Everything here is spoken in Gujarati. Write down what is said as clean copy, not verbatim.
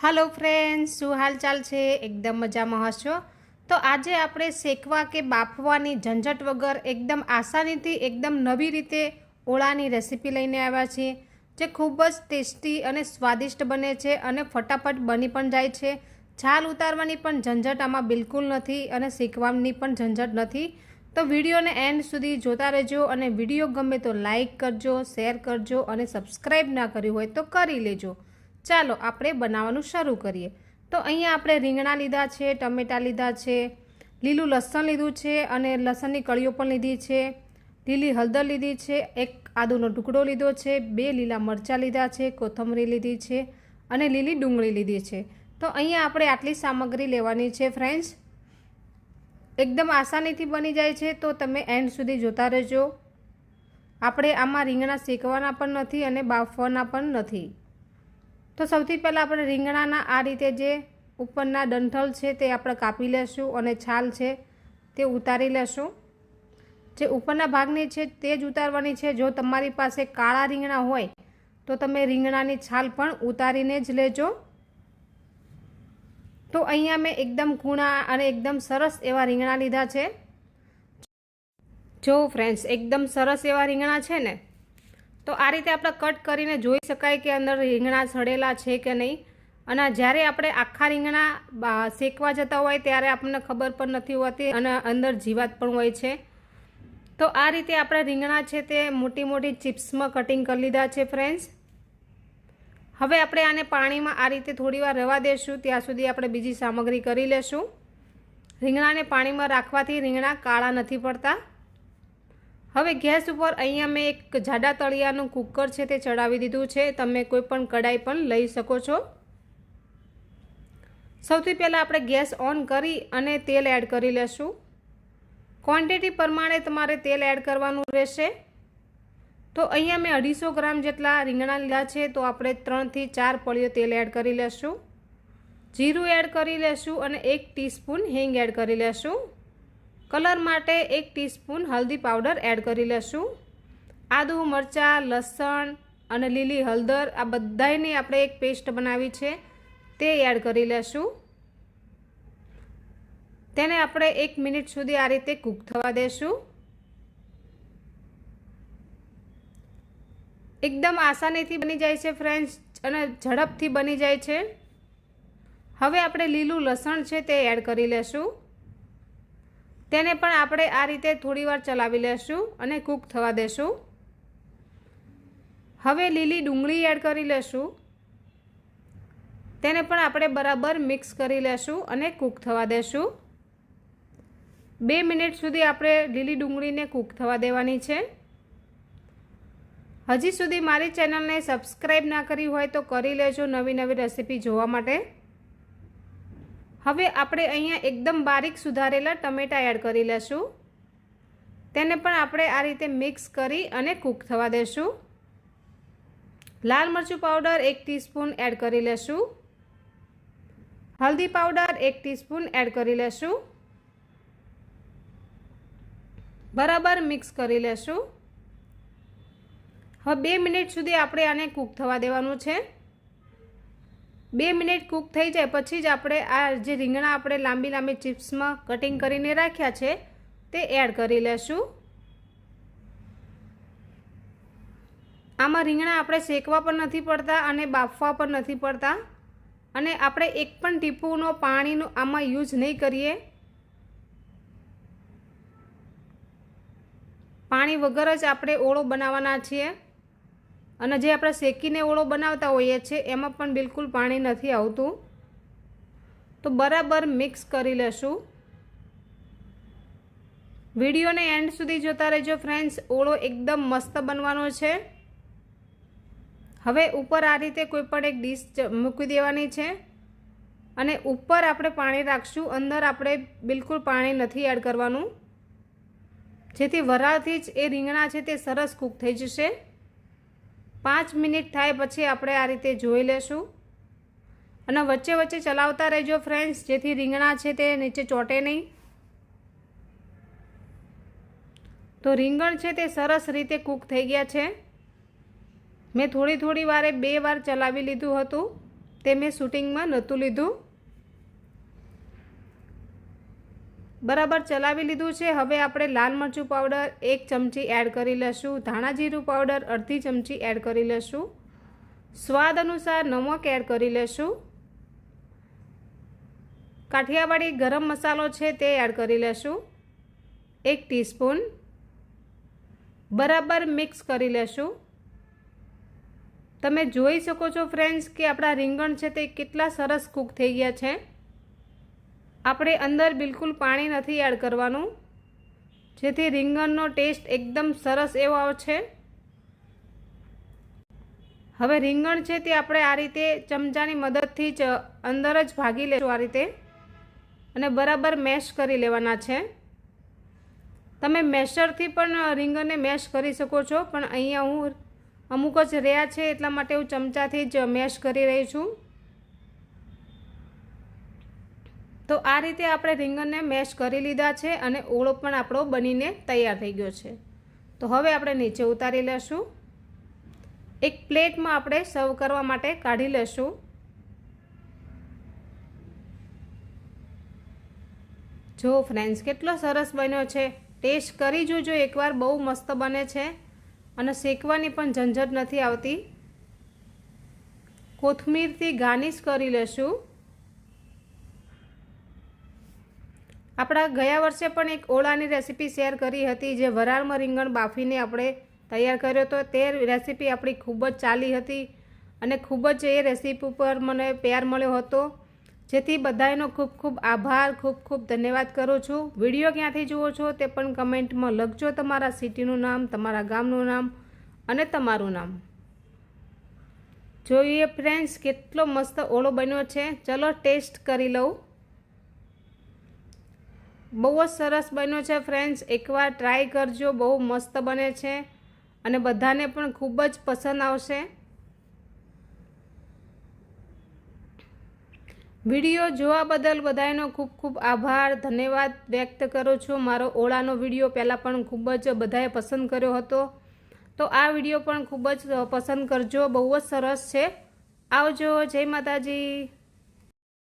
हेलो फ्रेंड्स, શું હાલચાલ છે? એકદમ મજામાં હશો? તો આજે આપણે શેકવા કે બાફવાની ઝંઝટ વગર એકદમ આસાનીથી એકદમ નવી રીતે ઓળાની રેસીપી લઈને આવ્યા છીએ, જે ખૂબ જ ટેસ્ટી અને સ્વાદિષ્ટ બને છે અને ફટાફટ બની પણ જાય છે. છાલ ઉતારવાની પણ ઝંઝટ આમાં બિલકુલ નથી અને શેકવાની પણ ઝંઝટ નથી. તો વિડીયોને એન્ડ સુધી જોતા રહેજો અને વિડીયો ગમે તો લાઈક કરજો, શેર કરજો અને સબસ્ક્રાઈબ ના કર્યું હોય તો કરી લેજો. ચાલો આપણે બનાવવાનું શરૂ કરીએ. તો અહીંયા આપણે રીંગણા લીધા છે, ટમેટાં લીધા છે, લીલું લસણ લીધું છે અને લસણની કળીઓ પણ લીધી છે, લીલી હળદર લીધી છે, એક આદુનો ટુકડો લીધો છે, 2 લીલા મરચાં લીધા છે, કોથમરી લીધી છે અને લીલી ડુંગળી લીધી છે. તો અહીંયા આપણે આટલી સામગ્રી લેવાની છે ફ્રેન્ડ્સ. એકદમ આસાનીથી બની જાય છે, તો તમે એન્ડ સુધી જોતા રહેજો. આપણે આમાં રીંગણા શેકવાના પણ નથી અને બાફવાના પણ નથી. તો સૌથી પહેલાં આપણે રીંગણાના આ રીતે જે ઉપરના ડંઠલ છે તે આપણે કાપી લેશું અને છાલ છે તે ઉતારી લેશું. જે ઉપરના ભાગની છે તે જ ઉતારવાની છે. જો તમારી પાસે કાળા રીંગણા હોય તો તમે રીંગણાની છાલ પણ ઉતારીને જ લેજો. તો અહીંયા મેં એકદમ કૂણા અને એકદમ સરસ એવા રીંગણા લીધા છે. જો ફ્રેન્ડ્સ, એકદમ સરસ એવા રીંગણા છે ને, તો આ રીતે આપણે કટ કરીને જોઈ શકાય કે અંદર રીંગણા સડેલા છે કે નહીં. અને જ્યારે આપણે આખા રીંગણા શેકવા જતા હોય ત્યારે આપણને ખબર પણ નથી હોતી અને અંદર જીવાત પણ હોય છે. તો આ રીતે આપણે રીંગણા છે તે મોટી મોટી ચિપ્સમાં કટિંગ કરી લીધા છે ફ્રેન્ડ્સ. હવે આપણે આને પાણીમાં આ રીતે થોડી વાર રહેવા દઈશું, ત્યાં સુધી આપણે બીજી સામગ્રી કરી લેશું. રીંગણાને પાણીમાં રાખવાથી રીંગણા કાળા નથી પડતા. હવે ગેસ ઉપર અહીંયા મેં એક જાડા તળિયાનું કુકર છે તે ચડાવી દીધું છે. તમે કોઈ પણ કડાઈ પણ લઈ શકો છો. સૌથી પહેલાં આપણે ગેસ ઓન કરી અને તેલ એડ કરી લેશું. ક્વોન્ટિટી પ્રમાણે તમારે તેલ એડ કરવાનું રહેશે. તો અહીંયા મેં 250 ગ્રામ જેટલા રીંગણા લીધા છે, તો આપણે 3 થી 4 પળીઓ તેલ એડ કરી લેશું. જીરું એડ કરી લેશું અને 1 ટીસ્પૂન હિંગ એડ કરી લેશું. કલર માટે 1 ટીસ્પૂન હલ્દી પાવડર એડ કરી લેશું. આદુ, મરચાં, લસણ અને લીલી હળદર આ બધાની આપણે એક પેસ્ટ બનાવી છે તે એડ કરી લેશું. તેને આપણે 1 મિનિટ સુધી આ રીતે કૂક થવા દેશું. એકદમ આસાનીથી બની જાય છે ફ્રેન્ડ્સ અને ઝડપથી બની જાય છે. હવે આપણે લીલું લસણ છે તે એડ કરી લેશું. તેને પણ આપણે આ રીતે થોડીવાર ચલાવી લેશું અને કૂક થવા દેશું. હવે લીલી ડુંગળી એડ કરી લેશું. તેને પણ આપણે બરાબર મિક્સ કરી લેશું અને કૂક થવા દેશું. 2 મિનિટ સુધી આપણે લીલી ડુંગળીને કૂક થવા દેવાની છે. હજી સુધી મારી ચેનલને સબસ્ક્રાઈબ ના કરી હોય તો કરી લેજો નવી નવી રેસીપી જોવા માટે. હવે આપણે અહીંયા એકદમ બારીક સુધારેલા ટમેટાં એડ કરી લેશું. તેને પણ આપણે આ રીતે મિક્સ કરી અને કૂક થવા દેશું. લાલ મરચું પાવડર 1 ટીસ્પૂન એડ કરી લેશું. હલ્દી પાવડર 1 ટીસ્પૂન એડ કરી લેશું. બરાબર મિક્સ કરી લેશું. હવે 2 મિનિટ સુધી આપણે આને કૂક થવા દેવાનું છે. 2 મિનિટ કૂક થઈ જાય પછી જ આપણે આ જે રીંગણા આપણે લાંબી લાંબી ચિપ્સમાં કટિંગ કરીને રાખ્યા છે તે એડ કરી લેશું. આમાં રીંગણા આપણે શેકવા પણ નથી પડતા અને બાફવા પણ નથી પડતા અને આપણે એક પણ ટીપુંનો પાણીનો આમાં યુઝ નહીં કરીએ. પાણી વગર જ આપણે ઓળો બનાવવાના છીએ અને જે આપણે શેકીને ઓળો બનાવતા હોઈએ છીએ એમાં પણ બિલકુલ પાણી નથી આવતું. તો બરાબર મિક્સ કરી લેશું. વિડીયોને એન્ડ સુધી જોતા રહેજો ફ્રેન્ડ્સ. ઓળો એકદમ મસ્ત બનવાનો છે. હવે ઉપર આ રીતે કોઈ પણ એક ડીશ મૂકી દેવાની છે અને ઉપર આપણે પાણી રાખશું. અંદર આપણે બિલકુલ પાણી નથી એડ કરવાનું, જેથી વરાળથી જ એ રીંગણા છે તે સરસ કૂક થઈ જશે. 5 મિનિટ થાય પછી આપણે આ રીતે જોઈ લેશું અને વચ્ચે વચ્ચે ચલાવતા રહેજો ફ્રેન્ડ્સ, જેથી રીંગણા છે તે નીચે ચોંટે નહીં. તો રીંગણ છે તે સરસ રીતે કૂક થઈ ગયા છે. મેં થોડી વારે 2 વાર ચલાવી લીધું હતું તે મેં શૂટિંગમાં નહોતું લીધું. બરાબર ચલાવી લીધું છે. હવે આપણે લાલ મરચું પાવડર 1 ચમચી એડ કરી લઈશું. ધાણા જીરું પાવડર અડધી ચમચી એડ કરી લઈશું. સ્વાદ અનુસાર નમક એડ કરી લઈશું. કાઠિયાવાડી ગરમ મસાલો છે તે એડ કરી લઈશું 1 ટીસ્પૂન. બરાબર મિક્સ કરી લઈશું. તમે જોઈ શકો છો ફ્રેન્ડ્સ કે આપણા રીંગણ છે તે કેટલા સરસ કૂક થઈ ગયા છે. આપણે અંદર બિલકુલ પાણી નથી એડ કરવાનું, જેથી રીંગણનો ટેસ્ટ એકદમ સરસ એવો આવશે. હવે રીંગણ છે તે આપણે આ રીતે ચમચાની મદદથી જ અંદર જ ભાગી લેશું આ રીતે, અને બરાબર મેશ કરી લેવાના છે. તમે મેશરથી પણ રીંગણને મેશ કરી શકો છો, પણ અહીંયા હું અમુક જ રહ્યા છે એટલા માટે હું ચમચાથી જ મેશ કરી રહી છું. તો આ રીતે આપણે રીંગણને મેશ કરી લીધા છે અને ઓળો પણ આપણો બનીને તૈયાર થઈ ગયો છે. તો હવે આપણે નીચે ઉતારી લેશું. એક પ્લેટમાં આપણે સર્વ કરવા માટે કાઢી લેશું. જો ફ્રેન્ડ્સ કેટલો સરસ બન્યો છે. ટેસ્ટ કરી જોજો એકવાર, બહુ મસ્ત બને છે અને શેકવાની પણ ઝંઝટ નથી આવતી. કોથમીરથી ગાર્નિશ કરી લેશું. આપણા ગયા વર્ષે પણ એક ઓળાની રેસીપી શેર કરી હતી, જે વરાળમાં રીંગણ બાફીને આપણે તૈયાર કર્યો હતો. તે રેસીપી આપણી ખૂબ જ ચાલી હતી અને ખૂબ જ એ રેસીપી ઉપર મને પ્યાર મળ્યો હતો, જેથી બધાનો ખૂબ ખૂબ આભાર, ખૂબ ખૂબ ધન્યવાદ કરું છું. વિડીયો ક્યાંથી જુઓ છો તે પણ કમેન્ટમાં લખજો, તમારા સિટીનું નામ, તમારા ગામનું નામ અને તમારું નામ. જોઈએ ફ્રેન્ડ્સ કેટલો મસ્ત ઓળો બન્યો છે. ચલો ટેસ્ટ કરી લઉં. બહુ જ સરસ બન્યો છે ફ્રેન્ડ્સ, એકવાર ટ્રાય કરજો. બહુ મસ્ત બને છે અને બધાને પણ ખૂબ જ પસંદ આવશે. વિડીયો જોવા બદલ બધાનો ખૂબ ખૂબ આભાર, ધન્યવાદ વ્યક્ત કરું છું. મારો ઓળાનો વિડીયો પહેલાં પણ ખૂબ જ બધાએ પસંદ કર્યો હતો, તો આ વિડીયો પણ ખૂબ જ પસંદ કરજો. બહુ જ સરસ છે. આવજો. જય માતાજી.